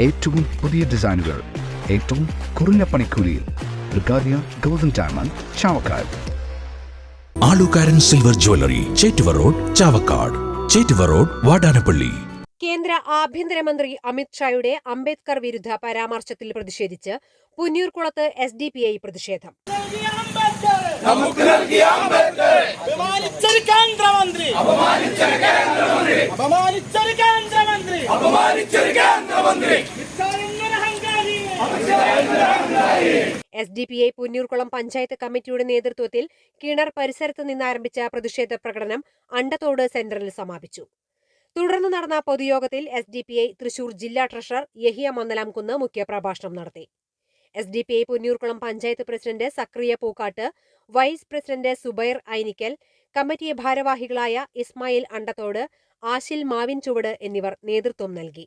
ഏറ്റവും പുതിയ ഡിസൈനുകൾ ഏറ്റവും കുറഞ്ഞ പണിക്കൂലിയിൽ. ബ്രിഗാദിയ golden diamond, Chavakkad. Alukaran silver jewellery, Chettuva road, Chavakkad. Chettuva road, Vadanappally. കേന്ദ്ര ആഭ്യന്തരമന്ത്രി അമിത് ഷായുടെ അംബേദ്കർ വിരുദ്ധ പരാമർശത്തിൽ പ്രതിഷേധിച്ച് പുന്നൂർകുളത്ത് SDPI പ്രതിഷേധം. SDPI പുന്നൂർകുളം പഞ്ചായത്ത് കമ്മിറ്റിയുടെ നേതൃത്വത്തിൽ കിണർ പരിസരത്ത് നിന്നാരംഭിച്ച പ്രതിഷേധ പ്രകടനം അണ്ടത്തോട് സെന്ററിൽ സമാപിച്ചു. തുടർന്ന് നടന്ന പൊതുയോഗത്തിൽ SDPI തൃശൂർ ജില്ലാ ട്രഷറർ യഹിയ മന്ദലാംകുന്ന് മുഖ്യപ്രഭാഷണം നടത്തി. SDPI Punnurkulam panchayat president Zakariya Pookkatt, vice president Zubair Ainikkal, committee ഭാരവാഹികളായ ഇസ്മായിൽ അണ്ടത്തോട്, ആശിൽ മാവിൻ ചുവട് എന്നിവർ നേതൃത്വം നൽകി.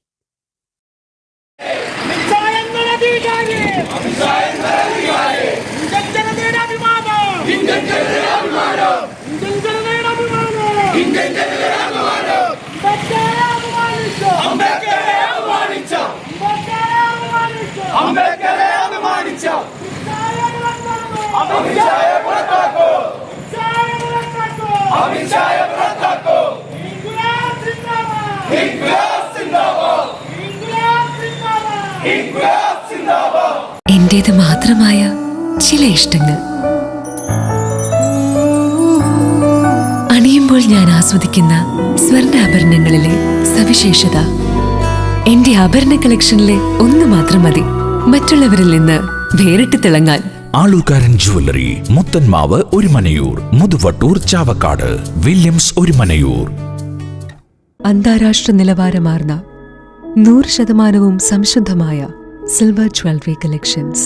എന്റേത് മാത്രമായ ചില ഇഷ്ടങ്ങൾ അണിയുമ്പോൾ ഞാൻ ആസ്വദിക്കുന്ന സ്വർണ്ണാഭരണങ്ങളിലെ സവിശേഷത. എന്റെ ആഭരണ കളക്ഷനിലെ ഒന്ന് മാത്രം മതി മറ്റുള്ളവരിൽ നിന്ന് വേറിട്ട് തിളങ്ങാൻ. ആലുകാരൻ ജ്വല്ലറി, മുത്തൻമാവ്, ഒരുമനയൂർ, മുതുവട്ടൂർ, ചാവക്കാട്. വില്യംസ്, ഒരുമനയൂർ. അന്താരാഷ്ട്ര നിലവാരമാർന്ന 100% സംശുദ്ധമായ silver jewellery collections.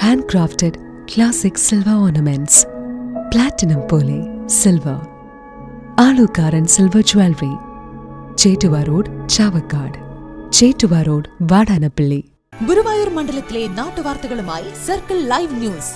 Handcrafted classic silver ornaments. Platinum പോലെ silver. Alukaran silver jewellery, Chettuva road, Chavakkad. Chettuva road, Vadanappally. Guruvayur മണ്ഡലത്തിലെ നാട്ടുവാർത്തകളുമായി സർക്കിൾ ലൈവ് ന്യൂസ്.